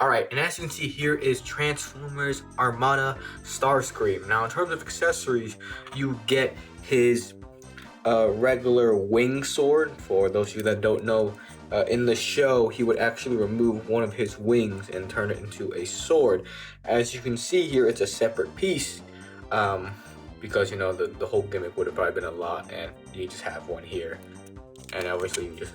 Alright, and as you can see here is Transformers Armada Starscream. Now in terms of accessories, you get his regular wing sword. For those of you that don't know, in the show he would actually remove one of his wings and turn it into a sword. As you can see here, it's a separate piece, because you know the whole gimmick would have probably been a lot, and you just have one here, and obviously you just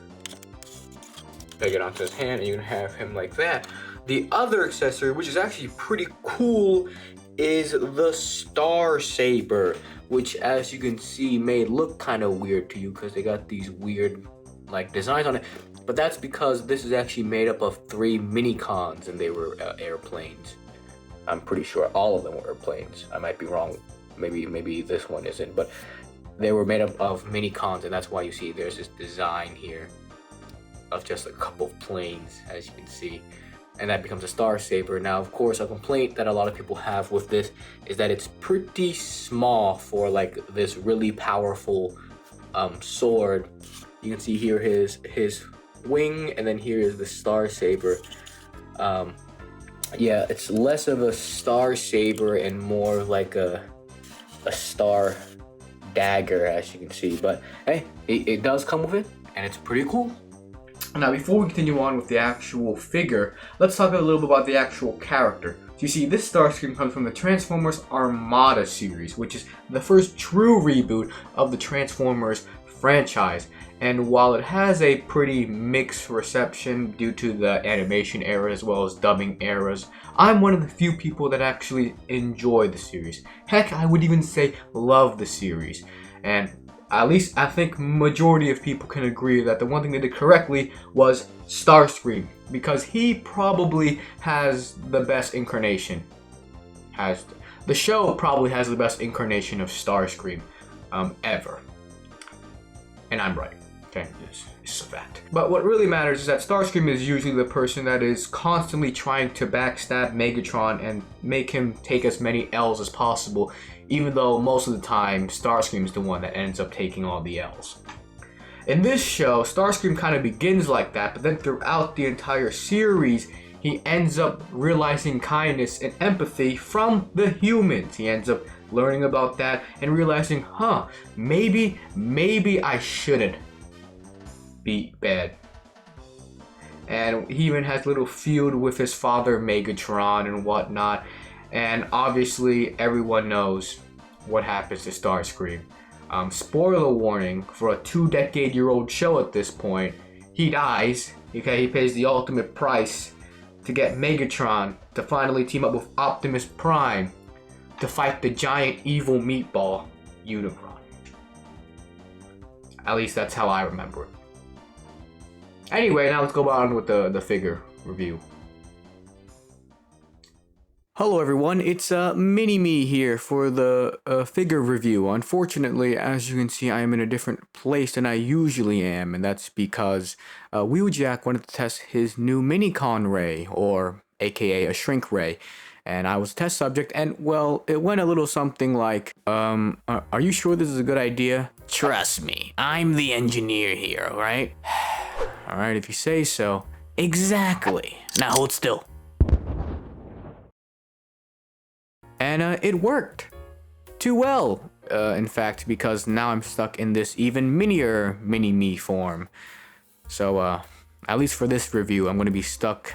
peg it onto his hand and you can have him like that. The other accessory, which is actually pretty cool, is the Star Saber, which as you can see may look kind of weird to you because they got these weird like designs on it, but that's because this is actually made up of 3 mini-cons and they were airplanes. I'm pretty sure all of them were airplanes. I might be wrong. Maybe this one isn't, but they were made up of mini-cons, and that's why you see there's this design here of just a couple of planes, as you can see, and that becomes a Star Saber. Now, of course, a complaint that a lot of people have with this is that it's pretty small for like this really powerful sword. You can see here his wing, and then here is the Star Saber. Yeah, it's less of a Star Saber and more like a star dagger, as you can see. But hey, it does come with it, and it's pretty cool. Now, before we continue on with the actual figure, let's talk a little bit about the actual character. So you see, this Starscream comes from the Transformers Armada series, which is the first true reboot of the Transformers franchise. And while it has a pretty mixed reception due to the animation era as well as dubbing eras, I'm one of the few people that actually enjoy the series. Heck, I would even say love the series. And at least I think majority of people can agree that the one thing they did correctly was Starscream, because he probably has the best incarnation. The show probably has the best incarnation of Starscream ever. And I'm right. Okay, it's a fact. But what really matters is that Starscream is usually the person that is constantly trying to backstab Megatron and make him take as many L's as possible, even though most of the time Starscream is the one that ends up taking all the L's. In this show, Starscream kind of begins like that, but then throughout the entire series, he ends up realizing kindness and empathy from the humans. He ends up learning about that and realizing, maybe I shouldn't be bad. And he even has a little feud with his father Megatron and whatnot. And obviously everyone knows what happens to Starscream. Spoiler warning for a 2-decade-old show at this point. He dies. Okay, he pays the ultimate price to get Megatron to finally team up with Optimus Prime to fight the giant evil meatball Unicron. At least that's how I remember it. Anyway, now let's go on with the figure review. Hello everyone, it's Mini-Me here for the figure review. Unfortunately, as you can see, I am in a different place than I usually am, and that's because Wheeljack wanted to test his new Minicon Ray, or aka a Shrink Ray, and I was a test subject, and well, it went a little something like, are you sure this is a good idea? Trust me, I'm the engineer here, alright? Alright, if you say so. Exactly. Now hold still. And it worked too well, in fact, because now I'm stuck in this even minier Mini-Me form. So, at least for this review, I'm going to be stuck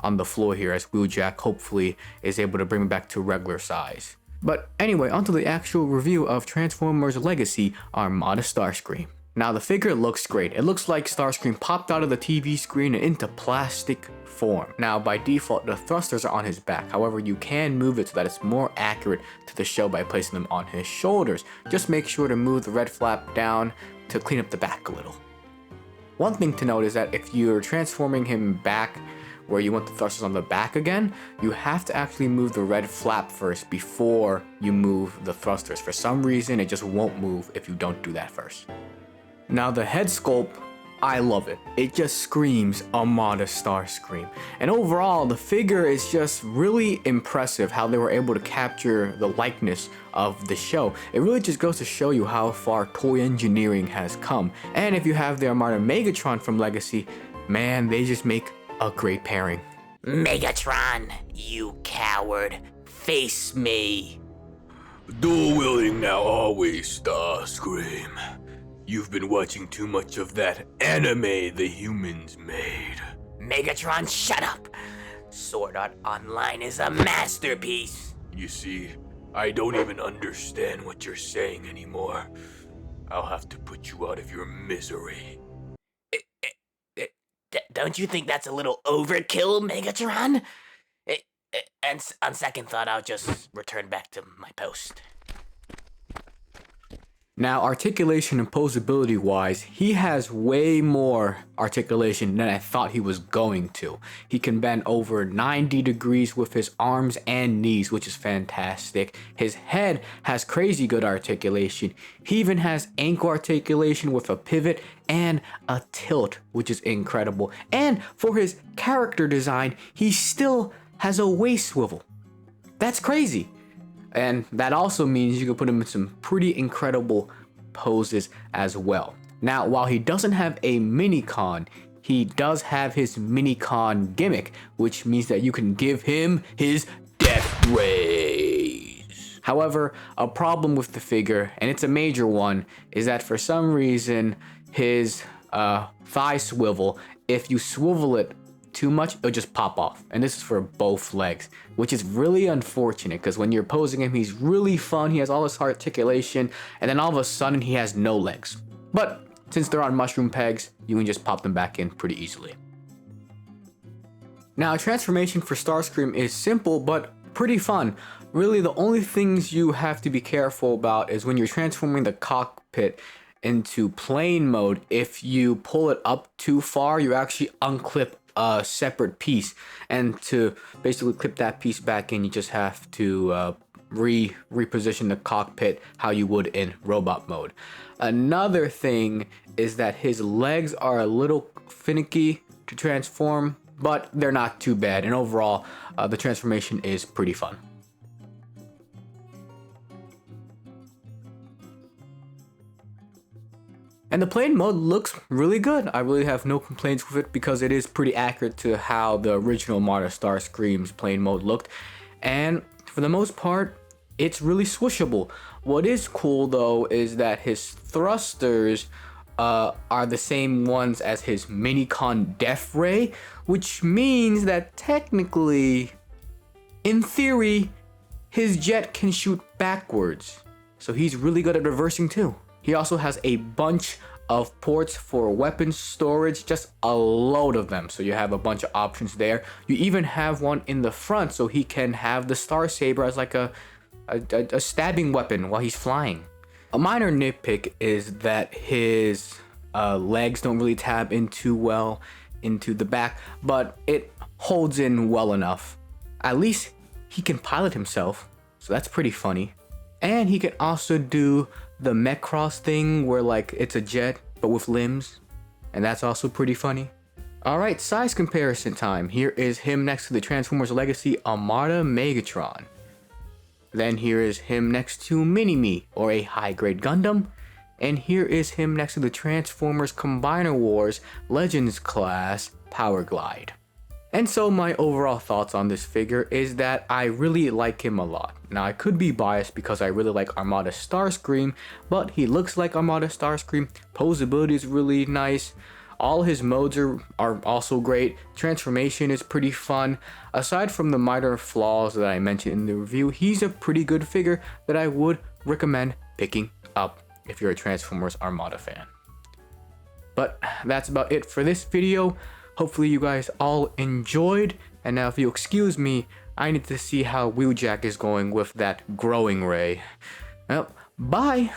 on the floor here as Wheeljack hopefully is able to bring me back to regular size. But anyway, onto the actual review of Transformers Legacy Armada Starscream. Now the figure looks great. It looks like Starscream popped out of the TV screen and into plastic form. Now by default, the thrusters are on his back. However, you can move it so that it's more accurate to the show by placing them on his shoulders. Just make sure to move the red flap down to clean up the back a little. One thing to note is that if you're transforming him back where you want the thrusters on the back again, you have to actually move the red flap first before you move the thrusters. For some reason, it just won't move if you don't do that first. Now the head sculpt, I love it. It just screams Armada Starscream. And overall, the figure is just really impressive how they were able to capture the likeness of the show. It really just goes to show you how far toy engineering has come. And if you have the Armada Megatron from Legacy, man, they just make a great pairing. Megatron, you coward. Face me. Dual wielding now always, Starscream. You've been watching too much of that anime the humans made. Megatron, shut up. Sword Art Online is a masterpiece. You see, I don't even understand what you're saying anymore. I'll have to put you out of your misery. Don't you think that's a little overkill, Megatron? And on second thought, I'll just return back to my post. Now, articulation and posability wise, he has way more articulation than I thought he was going to. He can bend over 90 degrees with his arms and knees, which is fantastic. His head has crazy good articulation. He even has ankle articulation with a pivot and a tilt, which is incredible. And for his character design, he still has a waist swivel. That's crazy. And that also means you can put him in some pretty incredible poses as well. Now, while he doesn't have a mini-con, he does have his mini-con gimmick, which means that you can give him his death rays. However, a problem with the figure, and it's a major one, is that for some reason, his thigh swivel, if you swivel it too much, it'll just pop off. And this is for both legs, which is really unfortunate because when you're posing him, he's really fun. He has all this articulation, and then all of a sudden he has no legs. But since they're on mushroom pegs, you can just pop them back in pretty easily. Now, transformation for Starscream is simple, but pretty fun. Really, the only things you have to be careful about is when you're transforming the cockpit into plane mode, if you pull it up too far, you actually unclip a separate piece, and to basically clip that piece back in, you just have to reposition the cockpit how you would in robot mode. Another thing is that his legs are a little finicky to transform, but they're not too bad, and overall the transformation is pretty fun. And the plane mode looks really good. I really have no complaints with it because it is pretty accurate to how the original Armada Starscream's plane mode looked. And for the most part, it's really swooshable. What is cool though is that his thrusters are the same ones as his mini-con death ray, which means that technically, in theory, his jet can shoot backwards. So he's really good at reversing too. He also has a bunch of ports for weapon storage, just a load of them. So you have a bunch of options there. You even have one in the front so he can have the Star Saber as like a stabbing weapon while he's flying. A minor nitpick is that his legs don't really tab in too well into the back, but it holds in well enough. At least he can pilot himself, so that's pretty funny. And he can also do the mech cross thing where like it's a jet but with limbs, and that's also pretty funny. Alright, size comparison time. Here is him next to the Transformers Legacy Armada Megatron. Then here is him next to Mini-Me, or a high-grade Gundam. And here is him next to the Transformers Combiner Wars Legends class Power Glide. And so my overall thoughts on this figure is that I really like him a lot. Now I could be biased because I really like Armada Starscream, but he looks like Armada Starscream, posability is really nice, all his modes are also great, transformation is pretty fun. Aside from the minor flaws that I mentioned in the review, he's a pretty good figure that I would recommend picking up if you're a Transformers Armada fan. But that's about it for this video. Hopefully you guys all enjoyed, and now if you'll excuse me, I need to see how Wheeljack is going with that growing ray. Well, bye!